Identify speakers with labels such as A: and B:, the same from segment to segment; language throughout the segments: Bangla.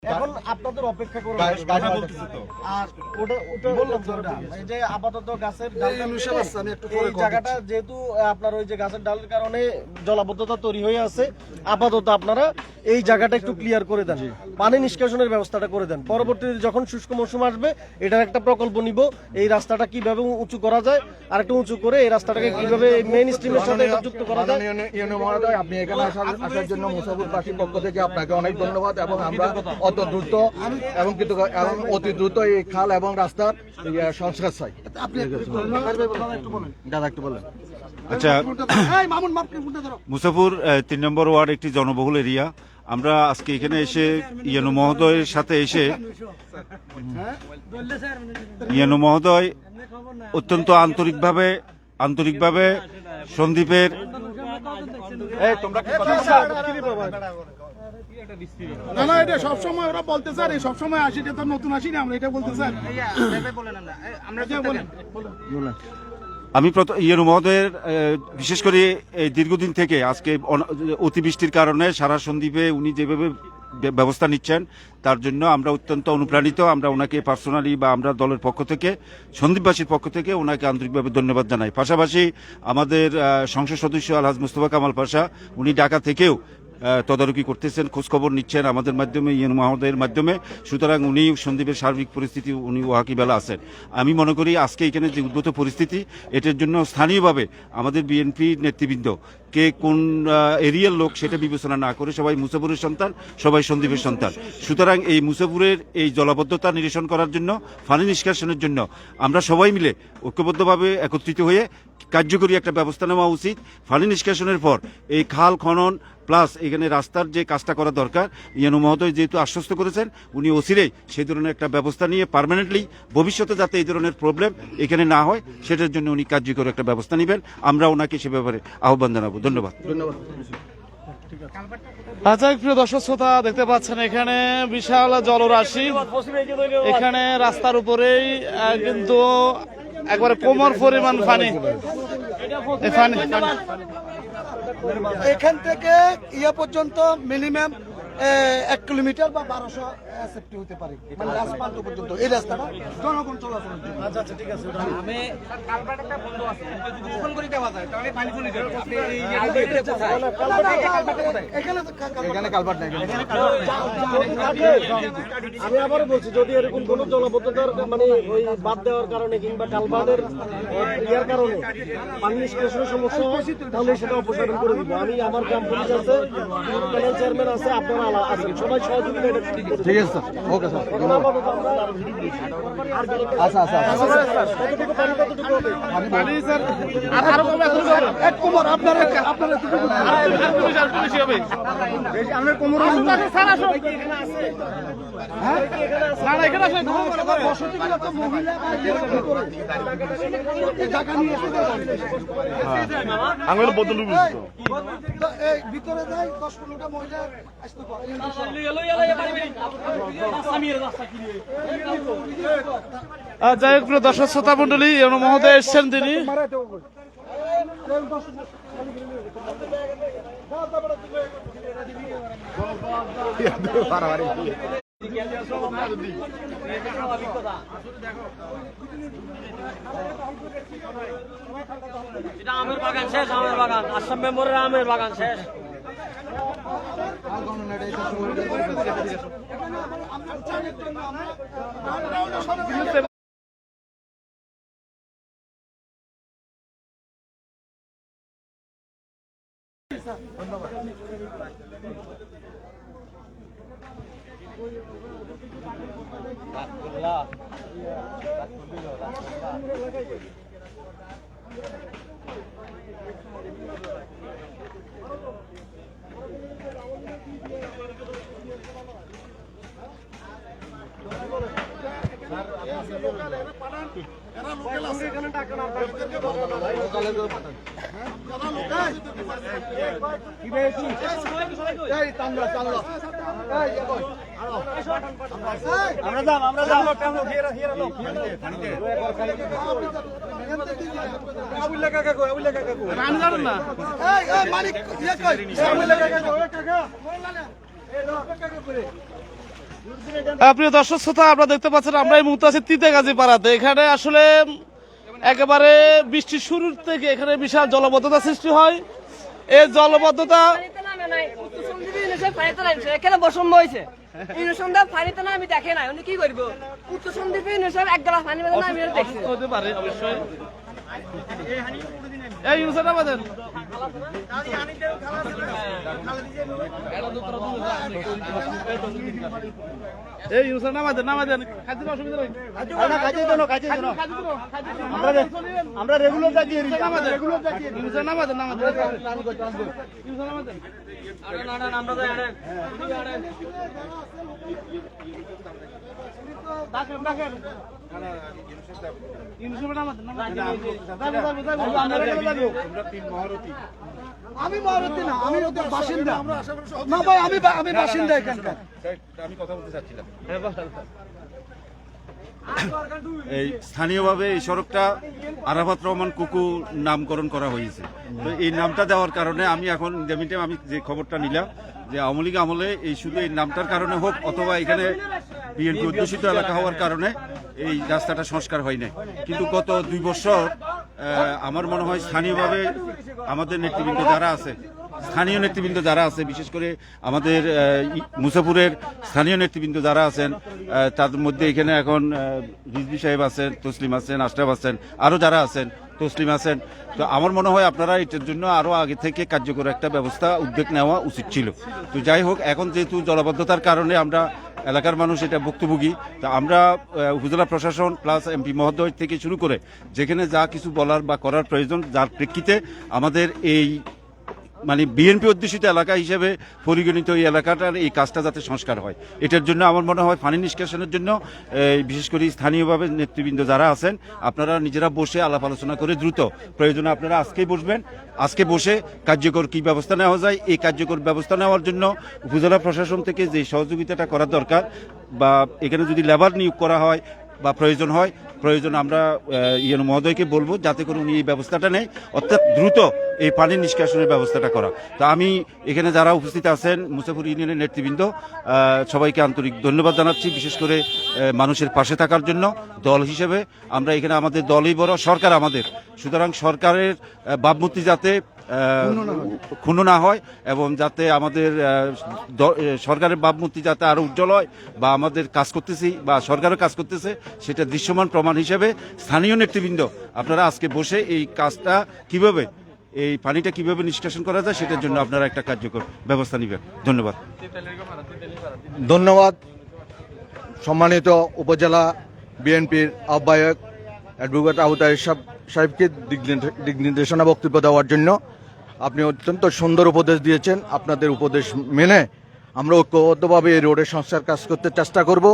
A: এখন আপনাদের অপেক্ষা করে আর ওটা বললাম তো ওটা এই যে আপাতত গাছের এই জায়গাটা যেহেতু আপনার ওই যে গাছের ডালের কারণে জলাবদ্ধতা তৈরি হয়ে আছে, আপাতত আপনারা এই জায়গাটা একটু ক্লিয়ার করে দেন, পানি নিষ্কাশনের ব্যবস্থাটা করে দেন। পরবর্তীতে যখন শুষ্ক মৌসুম আসবে এটার একটা প্রকল্প নিব, এই রাস্তাটা কিভাবে উঁচু করা যায় আর একটু উঁচু করে এই রাস্তাটাকে কিভাবে মেইন স্ট্রিমের সাথে যুক্ত করা যায়।
B: আপনি এখানে আসার জন্য মুসাফিরবাসীর পক্ষ থেকে আপনাকে অনেক ধন্যবাদ এবং আমরা অত দ্রুত এবং অতি দ্রুত এই খাল এবং রাস্তার সংস্কার চাই। একটু বলেন।
C: আচ্ছা, মুসাফির 3 নম্বর ওয়ার্ড একটি জনবহুল এরিয়া। আমরা আজকে এখানে এসে ইয়ানু মহোদয়ের সাথে এসে ইয়ানু মহোদয় অত্যন্ত আন্তরিকভাবে সন্দীপের
D: না এটা সবসময় ওরা বলতে স্যার, এই সবসময় আসি, এটা তো নতুন আসি না, আমরা এটা বলতে স্যার।
C: আমি ইয়ানু মহোদয়ের বিশেষ করে এই দীর্ঘদিন থেকে আজকে অতিবৃষ্টির কারণে সারা সন্দ্বীপে উনি যেভাবে ব্যবস্থা নিচ্ছেন তার জন্য আমরা অত্যন্ত অনুপ্রাণিত। আমরা ওনাকে পার্সোনালি বা আমরা দলের পক্ষ থেকে সন্দ্বীপবাসীর পক্ষ থেকে ওনাকে আন্তরিকভাবে ধন্যবাদ জানাই। পাশাপাশি আমাদের সংসদ সদস্য আলহাজ মুস্তফা কামাল পাশা উনি ঢাকা থেকেও তদারকি করতেছেন, খোঁজখবর নিচ্ছেন আমাদের মাধ্যমে, ইয়ানু মহোদয়ের মাধ্যমে। সুতরাং উনি সন্দ্বীপের সার্বিক পরিস্থিতি উনি ওয়াকিবেলা আছেন। আমি মনে করি আজকে এখানে যে উদ্ভূত পরিস্থিতি এটার জন্য স্থানীয়ভাবে আমাদের বিএনপি নেতৃবৃন্দ কে কোন এরিয়ার লোক সেটা বিবেচনা না করে সবাই মুসাফিরের সন্তান, সবাই সন্দ্বীপের সন্তান। সুতরাং এই মুসাফিরের এই জলাবদ্ধতা নিরসন করার জন্য, পানি নিষ্কাশনের জন্য আমরা সবাই মিলে ঐক্যবদ্ধভাবে একত্রিত হয়ে কার্যকরী একটা ব্যবস্থা নেওয়া উচিত। পানি নিষ্কাশনের পর এই খাল খনন প্লাস এখানে রাস্তার যে কাজটা করা দরকার, ইয়ানু মহোদয় যেহেতু আশ্বস্ত করেছেন উনি অচিরেই সেই ধরনের একটা ব্যবস্থা নিয়ে পার্মানেন্টলি ভবিষ্যতে যাতে এই ধরনের প্রবলেম এখানে না হয় সেটার জন্য উনি কার্যকরী একটা ব্যবস্থা নেবেন। আমরা ওনাকে সে ব্যাপারে আহ্বান জানাবো। ধন্যবাদ।
E: আচ্ছা, প্রিয় দর্শক শ্রোতা, দেখতে পাচ্ছেন এখানে বিশাল জলরাশি, এখানে রাস্তার উপরেই কিন্তু একবারে কোমর পরিমাণ পানি।
D: এখান থেকে ইয়ে পর্যন্ত মিনিমাম 1 কিলোমিটার বা 1200 সেফটি হতে পারে, মানে রাজপথ পর্যন্ত এই রাস্তাটা জনগণ চলাচলের জন্য।
A: আচ্ছা ঠিক আছে,
F: আমি কালভার্ট একটা বন্ধ আছে, যদি ওপেন করে দেওয়া যায় তাহলে পানি চলে যাবে। আপনি
B: এখানে কালভার্ট নাই।
A: আমি আবারও বলছি যদি এরকম কোনো জলাবদ্ধতার মানে ওই বাদ দেওয়ার কারণে কিংবা কালভার্টের ইয়ার কারণে পানি নিষ্কাশনের সমস্যা হয় তাহলে সেটা অপসারণ করে দিব। আমি আমার গ্রাম পুলিশ আছে, প্যানেল চেয়ারম্যান আছে, আপনারা আছেন, সবাই সহযোগিতা এটা ঠিক আছে
B: স্যার। ওকে স্যার, আচ্ছা আচ্ছা
D: আঙুল বদল ভিতরে যায় 10-15টা মহিলা আসতে পারে।
E: যাই হোক, প্রিয় দর্শক শ্রোতা মন্ডলী, ইয়ানু মহোদয় এসছেন, তিনি
F: এটা আমের বাগান শেষ, আমের বাগান, আসাম মেম্বরের আমের বাগান শেষ।
D: না
E: প্রিয় দর্শক শ্রোতা, আপনারা দেখতে পাচ্ছেন আমরা এই মুহূর্তে আছি তিতেগাজী পাড়াতে। এখানে আসলে একেবারে বৃষ্টির শুরুর থেকে এখানে বিশাল জলবদ্ধতা সৃষ্টি হয়। এই জলবদ্ধতা
G: এখানে বসম্ভ হয়েছে ইউনিসন্ধ্যা পানিতে না আমি দেখে নাই উনি কি করবো উত্তর সন্দীপে ইউনিসন্ধ্যা এক গ্লাস পানি না আমি দেখছি
E: হতে পারে অবশ্যই। এই ইউনিসেফ আমাদের এই ইউনিসেফ নামাদের খাদ্যের অসুবিধা নেই।
A: আমরা রেগুলার যাচ্ছি
D: আমি মহারতী না, আমি ওদের বাসিন্দা না ভাই, আমি বাসিন্দা এখানকার।
C: আমি কথা বলতে চাচ্ছিলাম, এই স্থানীয়ভাবে এই সড়কটা আরাফাত রহমান কুকু নামকরণ করা হয়েছে। তো এই নামটা দেওয়ার কারণে আমি এখন আমি যে খবরটা নিলাম যে আওয়ামী লীগ আমলে এই শুধু এই নামটার কারণে হোক অথবা এখানে বিএনপি অধ্যুষিত এলাকা হওয়ার কারণে এই রাস্তাটা সংস্কার হয় নাই। কিন্তু গত 2 বছর আমার মনে হয় স্থানীয়ভাবে আমাদের নেতৃবৃন্দ যারা আছে, স্থানীয় নেতৃবৃন্দ যারা আছে, বিশেষ করে আমাদের মুসাফুরের স্থানীয় নেতৃবৃন্দ যারা আছেন, তাদের মধ্যে এখানে এখন রিজভী সাহেব আছেন, তসলিম আছেন, আশরাফ আছেন, আরও যারা আছেন, তসলিম আছেন। তো আমার মনে হয় আপনারা এটার জন্য আরও আগে থেকে কার্যকর একটা ব্যবস্থা উদ্যোগ নেওয়া উচিত ছিল। তো যাই হোক, এখন যেহেতু জলাবদ্ধতার কারণে আমরা এলাকার মানুষ এটা ভুক্তভোগী, তা আমরা উপজেলা প্রশাসন প্লাস এমপি মহোদয় থেকে শুরু করে যেখানে যা কিছু বলার বা করার প্রয়োজন, যার প্রেক্ষিতে আমাদের এই মানে বিএনপি অধ্যুষিত এলাকা হিসেবে পরিগণিত এই এলাকাটার এই কাজটা যাতে সংস্কার হয়, এটার জন্য আমার মনে হয় পানি নিষ্কাশনের জন্য বিশেষ করে স্থানীয়ভাবে নেতৃবৃন্দ যারা আছেন আপনারা নিজেরা বসে আলাপ আলোচনা করে দ্রুত প্রয়োজনে আপনারা আজকেই বসবেন, আজকে বসে কার্যকর কি ব্যবস্থা নেওয়া যায় এই কার্যকর ব্যবস্থা নেওয়ার জন্য উপজেলা প্রশাসন থেকে যে সহযোগিতাটা করা দরকার, বা এখানে যদি লেবার নিয়োগ করা হয় বা প্রয়োজন হয়, প্রয়োজন আমরা ইয়েন মহোদয়কে বলবো যাতে করে উনি এই ব্যবস্থাটা নেয়, অর্থাৎ দ্রুত এই পানি নিষ্কাশনের ব্যবস্থাটা করা। তো আমি এখানে যারা উপস্থিত আছেন মুসাফুর ইউনিয়নের নেতৃবৃন্দ সবাইকে আন্তরিক ধন্যবাদ জানাচ্ছি, বিশেষ করে মানুষের পাশে থাকার জন্য। দল হিসেবে আমরা এখানে আমাদের দলই বড়, সরকার আমাদের, সুতরাং সরকারের ভাবমূর্তি যাতে ক্ষুণ্ণ না হয় এবং যাতে আমাদের সরকারের ভাবমূর্তি যাতে আরো উজ্জ্বল হয়, বা আমাদের কাজ করতেছি বা সরকারও কাজ করতেছে সেটা দৃশ্যমান প্রমাণ হিসেবে স্থানীয় নেতৃবৃন্দ আপনারা আজকে বসে এই কাজটা কিভাবে, এই পানিটা কিভাবে নিষ্কাশন করা যায় সেটার জন্য আপনারা একটা কার্যকর ব্যবস্থা নেবেন। ধন্যবাদ।
B: ধন্যবাদ সম্মানিত উপজেলা বিএনপির আহ্বায়ক অ্যাডভোকেট আবুতাহের সাহেবকে দিক নির্দেশনা বক্তব্য দেওয়ার জন্য। আপনি অত্যন্ত সুন্দর উপদেশ দিয়েছেন। আপনাদের উপদেশ মেনে আমরা ঐক্যবদ্ধভাবে এই রোডের সংস্কার কাজ করতে চেষ্টা করব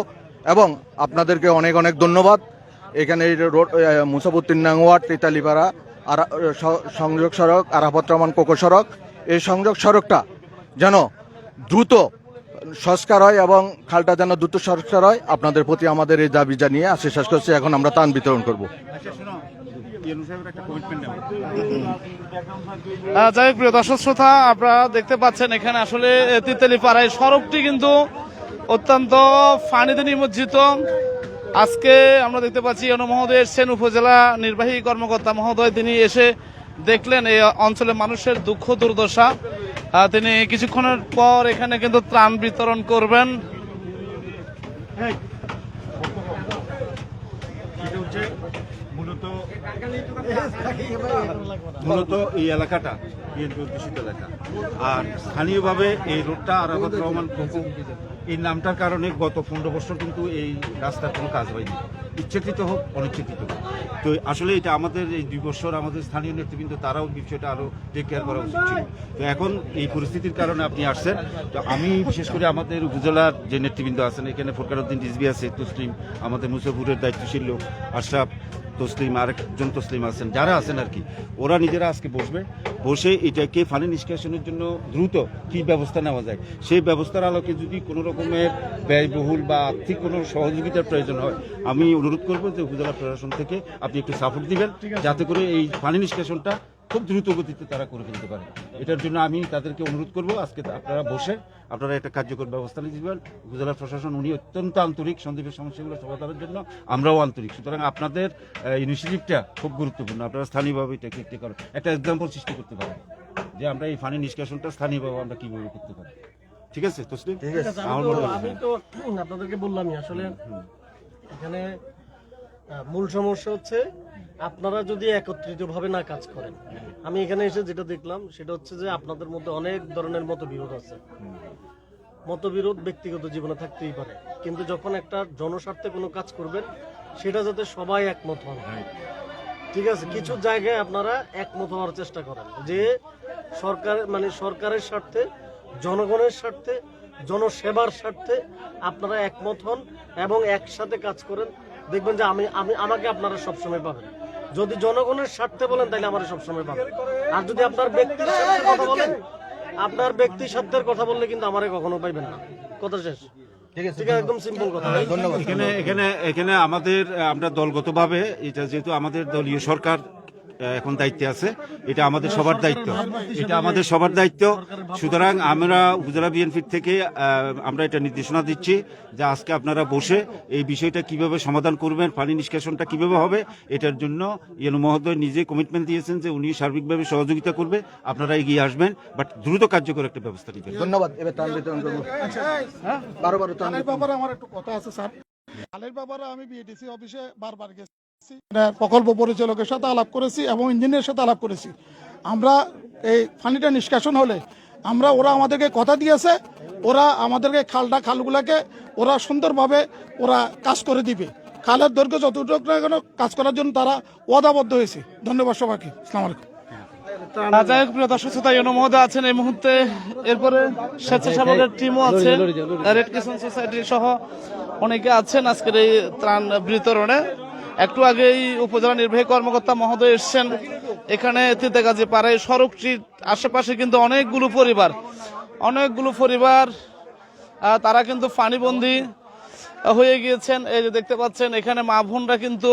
B: এবং আপনাদেরকে অনেক অনেক ধন্যবাদ। এখানে এই রোড মুসাফুর 3 নং ওয়ার্ড তেতালিপাড়া আর সংযোগ সড়ক আরাফাত রহমান কোকো সড়ক, এই সংযোগ সড়কটা যেন দ্রুত সংস্কার হয় এবং খালটা যেন দ্রুত সংস্কার হয়, আপনাদের প্রতি আমাদের এই দাবি জানিয়ে আজকে শেষ করছি। এখন আমরা ত্রাণ বিতরণ করব।
E: যাই হোক, প্রিয় দর্শক শ্রোতা, আপনারা দেখতে পাচ্ছেন এখানে আসলে তিতালিপাড়ায় সড়কটি কিন্তু অত্যন্ত পানিতে নিমজ্জিত। আজকে আমরা দেখতে পাচ্ছি ইউনো মহোদয় এসছেন, উপজেলা নির্বাহী কর্মকর্তা মহোদয়, তিনি এসে দেখলেন এই অঞ্চলের মানুষের দুঃখ দুর্দশা। তিনি কিছুক্ষণের পর এখানে কিন্তু ত্রাণ বিতরণ করবেন।
C: মূলত এই এলাকাটা বিএনপি অধ্যুষিত এলাকা, আর স্থানীয়ভাবে এই রোডটা আরাফাত রহমান কুকু এই নামটার কারণে গত 15 বছর কিন্তু এই রাস্তার কোনো কাজ হয়নি, ইচ্ছাকৃত হোক অনিচ্ছাকৃত হোক। তো আসলে এটা আমাদের এই 2 বছর আমাদের স্থানীয় নেতৃবৃন্দ তারাও বিষয়টা আরও টেক কেয়ার করা উচিত ছিল। তো এখন এই পরিস্থিতির কারণে আপনি আসছেন। তো আমি বিশেষ করে আমাদের উপজেলার যে নেতৃবৃন্দ আছেন, এখানে ফরকারউদ্দিন রিজভী আছে, তসলিম, আমাদের মুসাফুরের দায়িত্বশীল লোক আশরাফ, তসলিম, আরেকজন তসলিম আছেন, যারা আছেন আর কি, ওরা নিজেরা আজকে বসে এটাকে পানি নিষ্কাশনের জন্য দ্রুত কি ব্যবস্থা নেওয়া যায় সেই ব্যবস্থার আলোকে যদি কোনো রকমের ব্যয়বহুল বা আর্থিক কোনো সহযোগিতার প্রয়োজন হয়, আমি অনুরোধ করবো যে উপজেলা প্রশাসন থেকে আপনি একটু সাপোর্ট দিবেন যাতে করে এই পানি নিষ্কাশনটা খুব দ্রুত গতিতে তারা করে ফেলতে পারে। এটার জন্য আমি তাদেরকে অনুরোধ করব আজকে আপনারা বসে আপনারা একটা কার্যকর ব্যবস্থা নিতে দিবেন। উপজেলা প্রশাসন উনি অত্যন্ত আন্তরিক, সন্দ্বীপের সমস্যাগুলো সমাধানের জন্য আমরাও আন্তরিক। সুতরাং আপনাদের ইনিশিয়েটিভটা খুব গুরুত্বপূর্ণ। আপনারা স্থানীয়ভাবে এটাকে একটা এক্সাম্পল সৃষ্টি করতে পারেন যে আমরা এই পানি নিষ্কাশনটা স্থানীয়ভাবে আমরা কিভাবে করতে পারি। ঠিক আছে তসলিম?
B: ঠিক আছে।
A: আমি তো আপনাদেরকে বললামই আসলে এখানে মূল সমস্যা হচ্ছে আপনারা যদি একত্রিত ভাবে না কাজ করেন। আমি এখানে এসে যেটা দেখলাম সেটা হচ্ছে যে আপনাদের মধ্যে অনেক ধরনের মতবিরোধ আছে। মতবিরোধ ব্যক্তিগত জীবনে থাকতেই পারে, কিন্তু যখন একটা জনস্বার্থে কোনো কাজ করবেন সেটা যাতে সবাই একমত হন। ঠিক আছে, কিছু জায়গায় আপনারা একমত হওয়ার চেষ্টা করেন যে সরকারের স্বার্থে, জনগণের স্বার্থে, জনসেবার স্বার্থে আপনারা একমত হন এবং একসাথে কাজ করেন। দেখবেন যে আমাকে আপনারা সবসময় পাবেন। যদি জনগণের স্বার্থে বলেন তাহলে আমার সবসময় পাবেন, আর যদি আপনার ব্যক্তির স্বার্থের কথা বলেন, আপনার ব্যক্তি স্বার্থের কথা বললে কিন্তু আমারে কখনো পাইবেন না। কথা শেষ। ঠিক আছে, একদম সিম্পল কথা।
B: ধন্যবাদ।
C: এখানে আমরা দলগতভাবে এটা যেহেতু আমাদের দলীয় সরকার এখন দায়িত্বে আছে, এটা আমাদের সবার দায়িত্ব। সুতরাং আমরা উপজেলা বিএনপির থেকে আমরা এটা নির্দেশনা দিচ্ছি যে আজকে আপনারা বসে এই বিষয়টা কিভাবে সমাধান করবেন, পানি নিষ্কাশনটা কিভাবে হবে, এটার জন্য ইয়েনু মহোদয় নিজে কমিটমেন্ট দিয়েছেন যে উনি সার্বিকভাবে সহযোগিতা করবে। আপনারা এগিয়ে আসবেন, বাট দ্রুত কার্যকর একটা ব্যবস্থা নেবেন।
B: ধন্যবাদ। এবার ত্রাণ বিতরণ করবো। বারো ত্রাণ
D: ধানের ব্যাপারে আমার একটু কথা আছে স্যার। ধানের ব্যাপারে আমি বিএডিসি অফিসে বারবার গেছি, প্রকল্প পরিচালকের সাথে আলাপ করেছি এবং ইঞ্জিনিয়ারের সাথে আলাপ করেছি। আমরা এই পানিটা নিষ্কাশন হলে ওরা আমাদেরকে কথা দিয়েছে, ওরা আমাদেরকে খালগুলাকে ওরা সুন্দরভাবে ওরা কাজ করে দিবে। খালের দৈর্ঘ্য যতটুকু না কেন কাজ করার জন্য তারা ওয়াদাবদ্ধ হয়েছে। ধন্যবাদ সবাইকে। আসসালামু আলাইকুম।
E: যাই হোক, প্রিয় দর্শক শ্রোতা, ইউনো মহোদয় আছেন এই মুহূর্তে। এরপরে স্বেচ্ছাসেবকের টিমও আছে, রেড ক্রিসেন্ট সোসাইটি সহ অনেকে আছেন আজকের এই ত্রাণ বিতরণে। একটু আগেই উপজেলা নির্বাহী কর্মকর্তা মহোদয় এসছেন এখানে তিতাগাজী পাড়ায় সড়কটির আশেপাশে কিন্তু অনেকগুলো পরিবার তারা কিন্তু পানিবন্দী হয়ে গিয়েছেন। এই যে দেখতে পাচ্ছেন এখানে মা বোনরা কিন্তু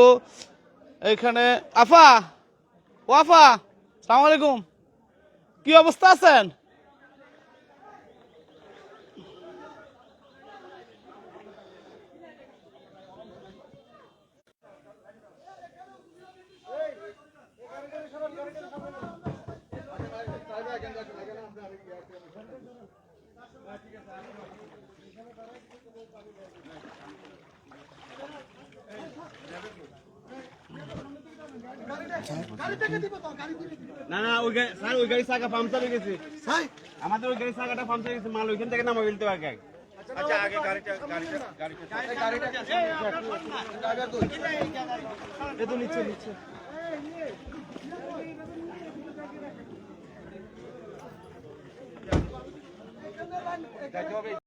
E: এখানে। আফা, সালাম আলাইকুম, কি অবস্থা আছেন?
F: না ওই স্যার ওই গাড়ি চাকা পাংচার হয়ে গেছে। আমাদের ওই গাড়ি চাকাটা পাংচার হয়ে গেছে, মাল ওইখান থেকে নামা ফেলতে আগে। আচ্ছা আগে গাড়িটা নিচ্ছে